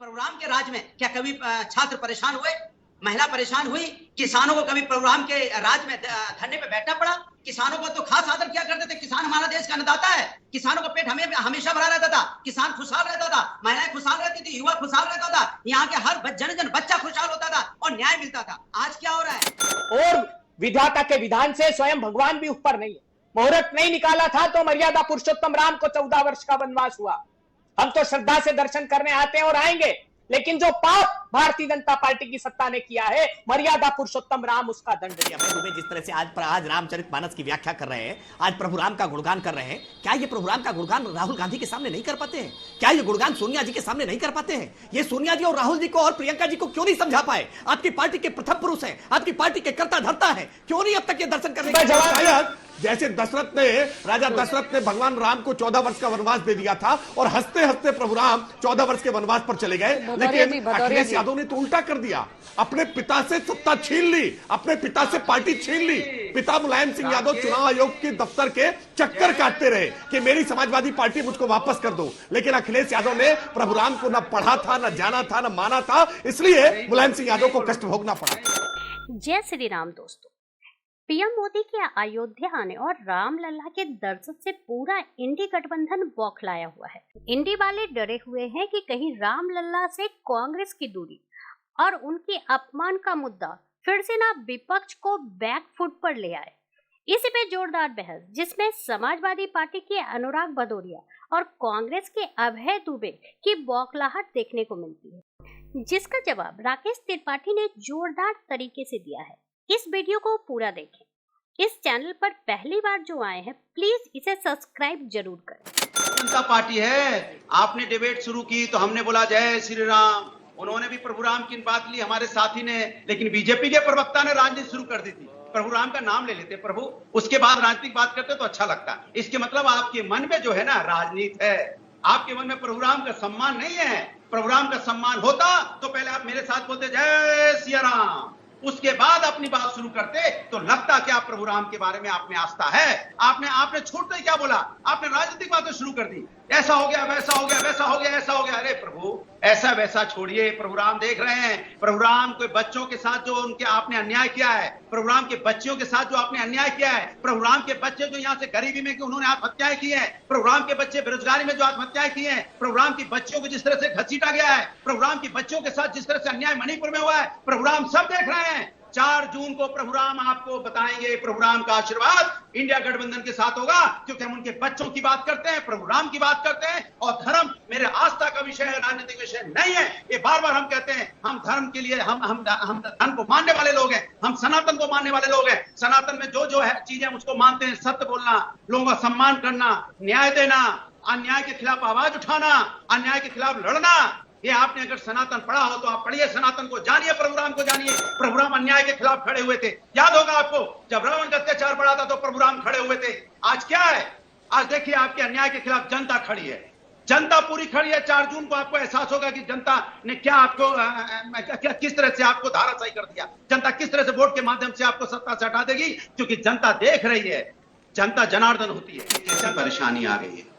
Programme के राज में क्या कभी छात्र परेशान हुए, महिला परेशान हुई? किसानों को कभी प्रोग्राम के राज में धरने पे बैठना पड़ा? किसानों को तो खास आदर किया करते थे। किसान हमारा देश का अन्नदाता है। किसानों का पेट हमेशा भरा रहता था, किसान खुशहाल रहता था, महिलाएं खुशहाल रहती थी, युवा खुशहाल रहता था, यहाँ के हर जन बच्चा खुशहाल होता था और न्याय मिलता था। आज क्या हो रहा है? और विधाता के विधान से स्वयं भगवान भी ऊपर नहीं है। मुहूर्त नहीं निकाला था तो मर्यादा पुरुषोत्तम राम को 14 वर्ष का वनवास हुआ। हम तो श्रद्धा से दर्शन करने आते हैं और आएंगे, लेकिन जो पाप भारतीय जनता पार्टी की सत्ता ने किया है, मर्यादा पुरुषोत्तम राम उसका दंड दिया। जिस तरह से आज रामचरितमानस की व्याख्या कर रहे हैं, आज प्रभु राम का गुणगान कर रहे हैं, क्या ये प्रभु राम का गुणगान राहुल गांधी के सामने नहीं कर पाते हैं? क्या ये गुणगान सोनिया जी के सामने नहीं कर पाते हैं? ये सोनिया जी और राहुल जी को और प्रियंका जी को क्यों नहीं समझा पाए? आपकी पार्टी के प्रथम पुरुष है, आपकी पार्टी के कर्ता धर्ता है, क्यों नहीं अब तक ये दर्शन करने का जवाब? जैसे राजा दशरथ ने भगवान राम को 14 वर्ष का वनवास दे दिया था और हंसते हंसते प्रभु राम 14 वर्ष के वनवास पर चले गए, लेकिन अखिलेश यादव ने तो उल्टा कर दिया। अपने पिता से सत्ता छीन ली, अपने पिता से पार्टी छीन ली। पिता मुलायम सिंह यादव चुनाव आयोग के दफ्तर के चक्कर काटते रहे कि मेरी समाजवादी पार्टी मुझको वापस कर दो, लेकिन अखिलेश यादव ने प्रभु राम को न पढ़ा था, न जाना था, न माना था, इसलिए मुलायम सिंह यादव को कष्ट भोगना पड़ा। जय श्री राम दोस्तों। पीएम मोदी के अयोध्या आने और रामलला के दर्शन से पूरा इंडी गठबंधन बौखलाया हुआ है। इंडी वाले डरे हुए हैं कि कहीं रामलला से कांग्रेस की दूरी और उनकी अपमान का मुद्दा फिर से ना विपक्ष को बैक फुट पर ले आए। इसी पे जोरदार बहस, जिसमें समाजवादी पार्टी के अनुराग भदौरिया और कांग्रेस के अभय दुबे की बौखलाहट देखने को मिलती है, जिसका जवाब राकेश त्रिपाठी ने जोरदार तरीके से दिया है। इस वीडियो को पूरा देखें। इस चैनल पर पहली बार जो आए हैं, प्लीज इसे सब्सक्राइब जरूर करें। जनता पार्टी है, आपने डिबेट शुरू की तो हमने बोला जय श्री राम। उन्होंने भी प्रभु राम की बात ली, हमारे साथी ने, लेकिन बीजेपी के प्रवक्ता ने राजनीति शुरू कर दी थी। प्रभु राम का नाम ले लेते प्रभु, उसके बाद राजनीतिक बात करते तो अच्छा लगता। इसके मतलब आपके मन में जो है ना राजनीति है, आपके मन में प्रभु राम का सम्मान नहीं है। प्रभु राम का सम्मान होता तो पहले आप मेरे साथ बोलते जय सिया राम, उसके बाद अपनी बात शुरू करते तो लगता क्या प्रभु राम के बारे में आप में आस्था है। आपने छोड़ते ही क्या बोला, आपने राजनीतिक बातें शुरू कर दी, ऐसा हो गया, वैसा हो गया, वैसा हो गया, ऐसा हो गया। अरे प्रभु, ऐसा वैसा छोड़िए, प्रभु राम देख रहे हैं। प्रभु राम के बच्चों के साथ जो उनके आपने अन्याय किया है, प्रभु राम के बच्चों के साथ जो आपने अन्याय किया है, प्रभु राम के बच्चे जो यहाँ से गरीबी में कि उन्होंने आत्महत्याएं की है, प्रभु राम के बच्चे बेरोजगारी में जो आत्महत्याएं की है, प्रभु राम की बच्चियों को जिस तरह से घसीटा गया है, प्रभु राम की बच्चों के साथ जिस तरह से अन्याय मणिपुर में हुआ है, प्रभु राम सब देख रहे हैं। 4 जून को प्रभु राम आपको बताएंगे। प्रभु राम का आशीर्वाद इंडिया गठबंधन के साथ होगा, क्योंकि हम उनके बच्चों की बात करते हैं, प्रभु राम की बात करते हैं। और धर्म मेरे आस्था का विषय है, राजनीतिक विषय नहीं है। ये बार बार हम कहते हैं, हम धर्म के लिए हम धर्म को मानने वाले लोग हैं, हम सनातन को मानने वाले लोग हैं। सनातन में जो है चीजें उसको मानते हैं, सत्य बोलना, लोगों का सम्मान करना, न्याय देना, अन्याय के खिलाफ आवाज उठाना, अन्याय के खिलाफ लड़ना। ये आपने अगर सनातन पढ़ा हो तो आप पढ़िए सनातन को, जानिए प्रभु राम को, जानिए। प्रभु राम अन्याय के खिलाफ खड़े हुए थे, याद होगा आपको, जब रावण का अत्याचार बढ़ा था तो प्रभु राम खड़े हुए थे। आज क्या है, आज देखिए आपके अन्याय के खिलाफ जनता खड़ी है, जनता पूरी खड़ी है। 4 जून को आपको एहसास होगा कि जनता ने क्या आपको किस तरह से आपको धाराशायी कर दिया, जनता किस तरह से वोट के माध्यम से आपको सत्ता से हटा देगी, क्योंकि जनता देख रही है, जनता जनार्दन होती है। कैसी परेशानी आ गई है,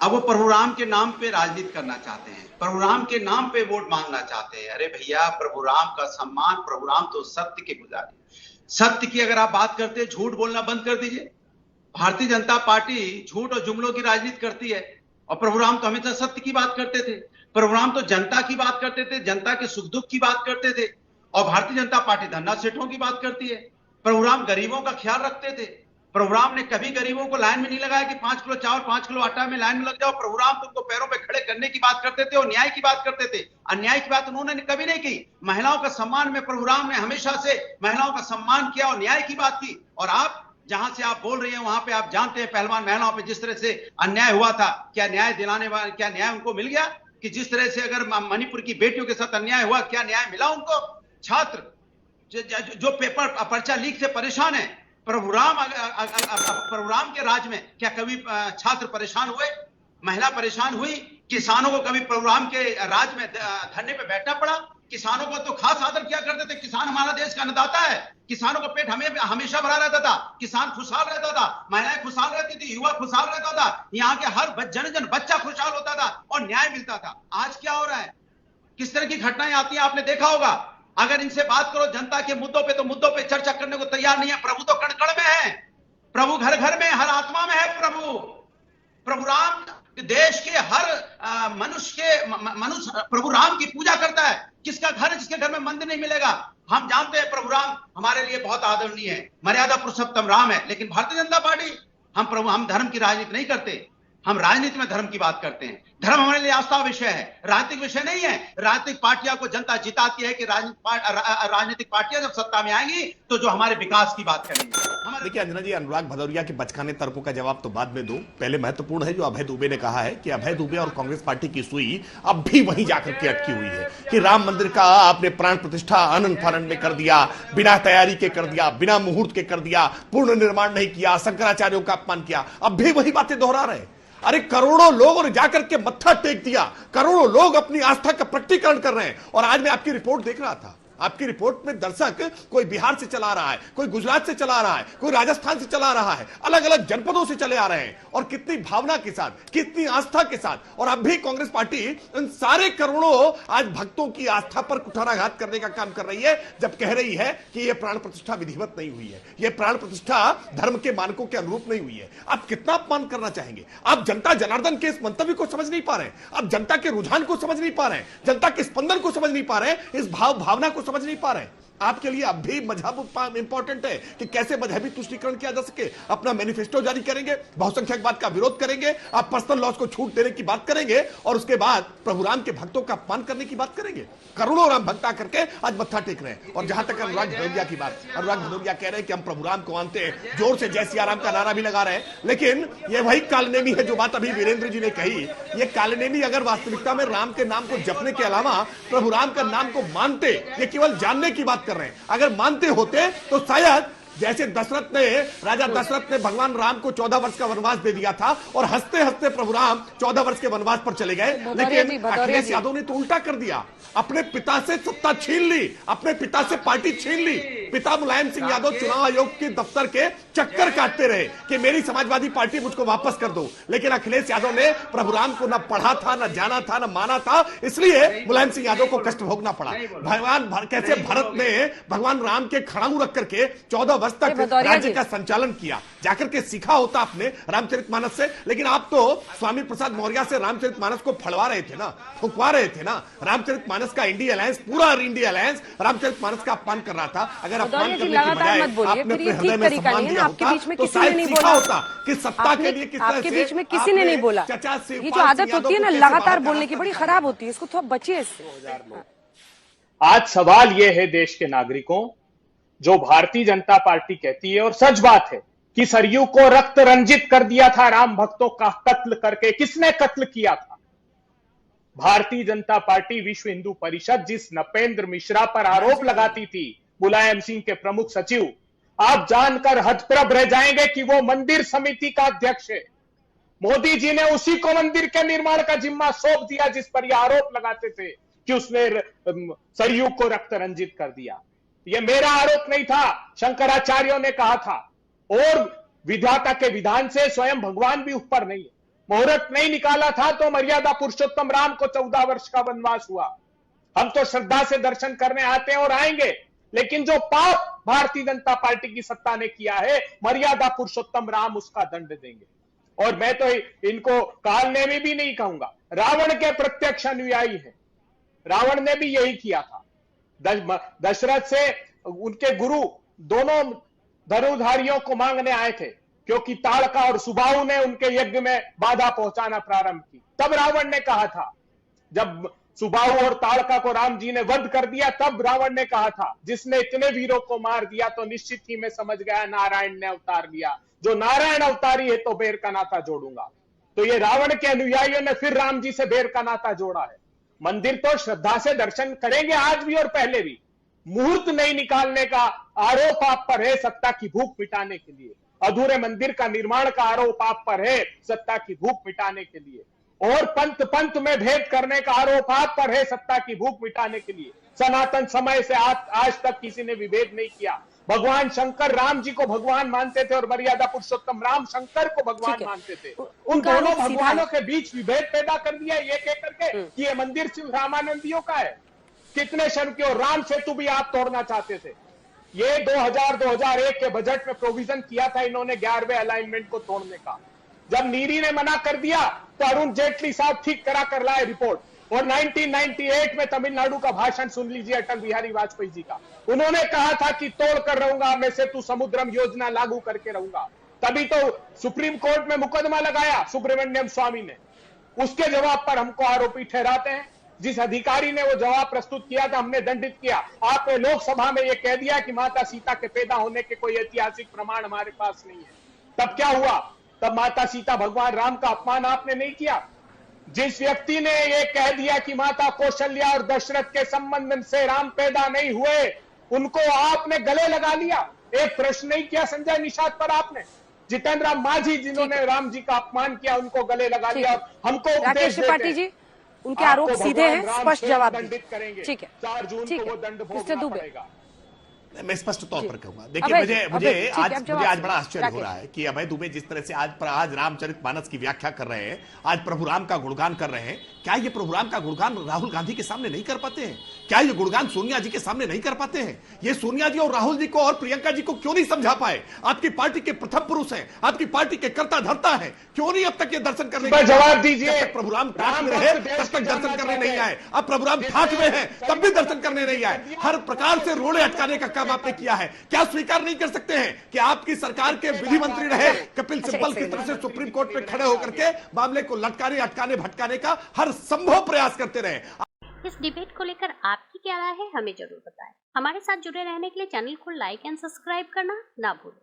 अब वो प्रभु राम के नाम पे राजनीति करना चाहते हैं, प्रभु राम के नाम पे वोट मांगना चाहते हैं। अरे भैया, प्रभु राम का सम्मान, प्रभु राम तो सत्य के पुजारी, सत्य की अगर आप बात करते हैं, झूठ बोलना बंद कर दीजिए। भारतीय जनता पार्टी झूठ और जुमलों की राजनीति करती है, और प्रभु राम तो हमेशा सत्य की बात करते थे। प्रभु राम तो जनता की बात करते थे, जनता के सुख दुख की बात करते थे। और भारतीय जनता पार्टी धन्ना सेठों की बात करती है। प्रभु राम गरीबों का ख्याल रखते थे। प्रभु राम ने कभी गरीबों को लाइन में नहीं लगाया कि 5 किलो चावल 5 किलो आटा में लाइन में लग जाओ। प्रभु राम तुमको पैरों पे खड़े करने की बात करते थे और न्याय की बात करते थे। अन्याय की बात उन्होंने कभी नहीं की। महिलाओं का सम्मान में प्रभु राम ने हमेशा से महिलाओं का सम्मान किया और न्याय की बात की। और आप जहां से आप बोल रहे हैं वहां पे आप जानते हैं पहलवान महिलाओं पे जिस तरह से अन्याय हुआ था, क्या न्याय दिलाने वाला, क्या न्याय उनको मिल गया? कि जिस तरह से अगर मणिपुर की बेटियों के साथ अन्याय हुआ, क्या न्याय मिला उनको? छात्र जो पेपर पर्चा लीक से परेशान है, प्रभु राम के राज में क्या कभी छात्र परेशान हुए, महिला परेशान हुई? किसानों को कभी प्रभु राम के राज में धरने पे बैठना पड़ा? किसानों को तो खास आदर किया करते थे। किसान हमारा देश का अन्नदाता है। किसानों का पेट हमेशा भरा रहता था, किसान खुशहाल रहता था, महिलाएं खुशहाल रहती थी, युवा खुशहाल रहता था, यहाँ के हर जन बच्चा खुशहाल होता था और न्याय मिलता था। आज क्या हो रहा है? किस तरह की घटनाएं आती हैं आपने देखा होगा। अगर इनसे बात करो जनता के मुद्दों पे, तो मुद्दों पे चर्चा करने को तैयार नहीं है। प्रभु तो कण कण में है, प्रभु घर घर में, हर आत्मा में है। प्रभु राम देश के हर मनुष्य प्रभु राम की पूजा करता है। किसका घर है जिसके घर में मंदिर नहीं मिलेगा? हम जानते हैं प्रभु राम हमारे लिए बहुत आदरणीय है, मर्यादा पुरुषोत्तम राम है। लेकिन भारतीय जनता पार्टी, हम धर्म की राजनीति नहीं करते, हम राजनीति में धर्म की बात करते हैं। धर्म हमारे लिए आस्था विषय है, राजनीतिक विषय नहीं है। राजनीतिक पार्टियां को जनता जिताती है कि राजनीतिक पार्टियां जब सत्ता में आएंगी तो जो हमारे विकास की बात करेंगे। देखिए अंजना जी, अनुराग भदौरिया के बचकाने तर्कों का जवाब तो बाद में दो। पहले महत्वपूर्ण है जो अभय दुबे ने कहा है कि अभय दुबे और कांग्रेस पार्टी की सुई अब भी वहीं जाकर के अटकी हुई है कि राम मंदिर का आपने प्राण प्रतिष्ठा आनंद फानंद में कर दिया, बिना तैयारी के कर दिया, बिना मुहूर्त के कर दिया, पूर्ण निर्माण नहीं किया, शंकराचार्यों का अपमान किया। अब भी वही बातें दोहरा रहे। अरे करोड़ों लोग और जाकर के मत्था टेक दिया, करोड़ों लोग अपनी आस्था का प्रकटीकरण कर रहे हैं। और आज मैं आपकी रिपोर्ट देख रहा था, आपकी रिपोर्ट में दर्शक कोई बिहार से चला रहा है, कोई गुजरात से चला रहा है, कोई राजस्थान से चला रहा है, अलग अलग जनपदों से चले आ रहे हैं। और कितनी भावना के साथ, कितनी आस्था के साथ। और अब भी कांग्रेस पार्टी इन सारे करोड़ों आज भक्तों की आस्था पर कुठाराघात करने का काम कर रही है, जब कह रही है कि यह प्राण प्रतिष्ठा विधिवत नहीं हुई है, यह प्राण प्रतिष्ठा धर्म के मानकों के अनुरूप नहीं हुई है। आप कितना अपमान करना चाहेंगे? आप जनता जनार्दन के इस मंतव्य को समझ नहीं पा रहे हैं, आप जनता के रुझान को समझ नहीं पा रहे हैं, जनता के स्पंदन को समझ नहीं पा रहे हैं, इस भावना को समझ नहीं पा रहे हैं। आपके लिए अब भी मजहब इंपॉर्टेंट है कि कैसे मजहबी तुष्टीकरण किया जा सके। अपना मैनिफेस्टो जारी करेंगे, बहुसंख्यकवाद का विरोध करेंगे, आप पर्सनल लॉज को छूट देने की बात करेंगे और उसके बाद प्रभु राम के भक्तों का अपमान करने की बात करेंगे। करोड़ों राम भक्त करके आज मत्था टेक रहे हैं। और जहां तक अनुराग भदौरिया की बात, अनुराग भदौरिया कह रहे हैं कि हम प्रभु राम को मानते हैं, जोर से जय सिया राम का नारा भी लगा रहे हैं। लेकिन ये वही कालनेमी है जो बात अभी वीरेंद्र जी ने कही। ये कालनेमी अगर वास्तविकता में राम के नाम को जपने के अलावा प्रभु राम का नाम को मानते, ये केवल जानने की बात कर रहे हैं, अगर मानते होते तो शायद जैसे राजा दशरथ ने भगवान राम को 14 वर्ष का वनवास दे दिया था और हंसते हंसते प्रभु राम 14 वर्ष के वनवास पर चले गए। लेकिन अखिलेश यादव ने तो उल्टा कर दिया, अपने पिता से सत्ता छीन ली, अपने पिता से पार्टी छीन ली। पिता मुलायम सिंह यादव चुनाव आयोग के दफ्तर के चक्कर काटते रहे कि मेरी समाजवादी पार्टी मुझको वापस कर दो। लेकिन अखिलेश यादव ने प्रभु राम को न पढ़ा था, न जाना था, न माना था, इसलिए मुलायम सिंह यादव को कष्ट भोगना पड़ा। कैसे भारत ने भगवान राम के खड़ाऊ रख करके 14 वर्ष तक राज्य का संचालन किया। जाकर के सीखा होता आपने रामचरितमानस से। लेकिन आप तो स्वामी प्रसाद मौर्य से रामचरितमानस को फड़वा रहे थे ना, फुकवा रहे थे ना। रामचरितमानस का इंडिया अलायंस, पूरा इंडिया अलायंस रामचरितमानस का अपमान कर रहा था। अगर अपमान करने की बजाय आपने अपने हृदय में सम्मान दिया होता तो शायद सीखा होता कि सत्ता के लिए किस तरह से। आपके बीच में किसी ने नहीं बोला। ये जो आदत होती है ना लगातार बोलने की, बड़ी खराब होती है, इसको थोड़ा बचिए इससे। आज सवाल यह है देश के नागरिकों, जो भारतीय जनता पार्टी कहती है और सच बात है कि सरयू को रक्त रंजित कर दिया था राम भक्तों का कत्ल करके। किसने कत्ल किया था? भारतीय जनता पार्टी, विश्व हिंदू परिषद, जिस नपेंद्र मिश्रा पर आरोप लगाती थी, मुलायम सिंह के प्रमुख सचिव। आप जानकर हतप्रभ रह जाएंगे कि वो मंदिर समिति का अध्यक्ष है। मोदी जी ने उसी को मंदिर के निर्माण का जिम्मा सौंप दिया जिस पर यह आरोप लगाते थे कि उसने सरयू को रक्त रंजित कर दिया। यह मेरा आरोप नहीं था, शंकराचार्यों ने कहा था। और विधाता के विधान से स्वयं भगवान भी ऊपर नहीं है। मुहूर्त नहीं निकाला था तो मर्यादा पुरुषोत्तम राम को 14 वर्ष का वनवास हुआ। हम तो श्रद्धा से दर्शन करने आते हैं और आएंगे, लेकिन जो पाप भारतीय जनता पार्टी की सत्ता ने किया है, मर्यादा पुरुषोत्तम राम उसका दंड देंगे। और मैं तो इनको कालनेमी भी नहीं कहूंगा, रावण के प्रत्यक्ष अनुयायी है। रावण ने भी यही किया था। दशरथ से उनके गुरु दोनों धनुधारियों को मांगने आए थे, क्योंकि ताड़का और सुबाहु ने उनके यज्ञ में बाधा पहुंचाना प्रारंभ की। तब रावण ने कहा था, जब सुबाहु और ताड़का को राम जी ने वध कर दिया, तब रावण ने कहा था, जिसने इतने वीरों को मार दिया तो निश्चित ही मैं समझ गया नारायण ने अवतार लिया। जो नारायण अवतारी है तो बेर का नाता जोड़ूंगा। तो ये रावण के अनुयायियों ने फिर राम जी से बेर का नाता जोड़ा है। मंदिर तो श्रद्धा से दर्शन करेंगे आज भी और पहले भी। मुहूर्त नहीं निकालने का आरोप आप पर है सत्ता की भूख मिटाने के लिए। अधूरे मंदिर का निर्माण का आरोप आप पर है सत्ता की भूख मिटाने के लिए। और पंथ में भेद करने का आरोप आप पर है सत्ता की भूख मिटाने के लिए। सनातन समय से आज तक किसी ने विभेद नहीं किया। भगवान शंकर राम जी को भगवान मानते थे और मर्यादा पुरुषोत्तम राम शंकर को भगवान मानते थे। उन दोनों भगवानों के बीच विभेद पैदा कर दिया ये कह करके कि ये मंदिर सिर्फ रामानंदियों का है। कितने शर्म के, और राम सेतु भी आप तोड़ना चाहते थे। ये 2001 के बजट में प्रोविजन किया था इन्होंने 11वें अलाइनमेंट को तोड़ने का। जब नीरी ने मना कर दिया तो अरुण जेटली साहब ठीक करा कर लाए रिपोर्ट। और 1998 में तमिलनाडु का भाषण सुन लीजिए अटल बिहारी वाजपेयी जी का। उन्होंने कहा था कि तोड़ कर रहूंगा मैं सेतु समुद्रम योजना लागू करके रहूंगा। तभी तो सुप्रीम कोर्ट में मुकदमा लगाया सुब्रमण्यम स्वामी ने। उसके जवाब पर हमको आरोपी ठहराते हैं। जिस अधिकारी ने वो जवाब प्रस्तुत किया था हमने दंडित किया। आपने लोकसभा में ये कह दिया कि माता सीता के पैदा होने के कोई ऐतिहासिक प्रमाण हमारे पास नहीं है। तब क्या हुआ? तब माता सीता भगवान राम का अपमान आपने नहीं किया। जिस व्यक्ति ने ये कह दिया कि माता कौशल्या और दशरथ के संबंध से राम पैदा नहीं हुए, उनको आपने गले लगा लिया। एक प्रश्न नहीं किया संजय निषाद पर आपने। जितेंद्र राम मांझी जिन्होंने राम जी का अपमान किया उनको गले लगा लिया। हमको राकेश त्रिपाठी जी, उनके आरोप सीधे हैं, स्पष्ट जवाब दंडित करेंगे। ठीक है, 4 जून को वो दंड भोगना पड़ेगा। मैं स्पष्ट तौर पर कहूंगा, देखिए मुझे आज बड़ा आश्चर्य हो रहा है कि अभय दुबे जिस तरह से आज रामचरितमानस की व्याख्या कर रहे हैं, आज प्रभु राम का गुणगान कर रहे हैं। क्या ये प्रभु राम का गुणगान राहुल गांधी के सामने नहीं कर पाते हैं? क्या ये गुणगान सोनिया जी के सामने नहीं कर पाते हैं? ये सोनिया जी और राहुल जी को और प्रियंका जी को क्यों नहीं समझा पाए? आपकी पार्टी के प्रथम पुरुष हैं, आपकी पार्टी के कर्ता धर्ता है, क्यों नहीं अब तक ये दर्शन करने का जवाब दीजिए? प्रभु राम ठाठ में रहे तब तक दर्शन करने नहीं आए। अब प्रभु राम ठाठ में है तब भी दर्शन करने नहीं आए। हर प्रकार से रोड़े अटकाने का काम आपने किया है। क्या स्वीकार नहीं कर सकते हैं कि आपकी सरकार के विधि मंत्री रहे कपिल सिब्बल की तरफ से सुप्रीम कोर्ट में खड़े होकर के मामले को लटकाने अटकाने भटकाने का हर संभव प्रयास करते रहे? इस डिबेट को लेकर आपकी क्या राय है हमें जरूर बताएं। हमारे साथ जुड़े रहने के लिए चैनल को लाइक एंड सब्सक्राइब करना ना भूलें।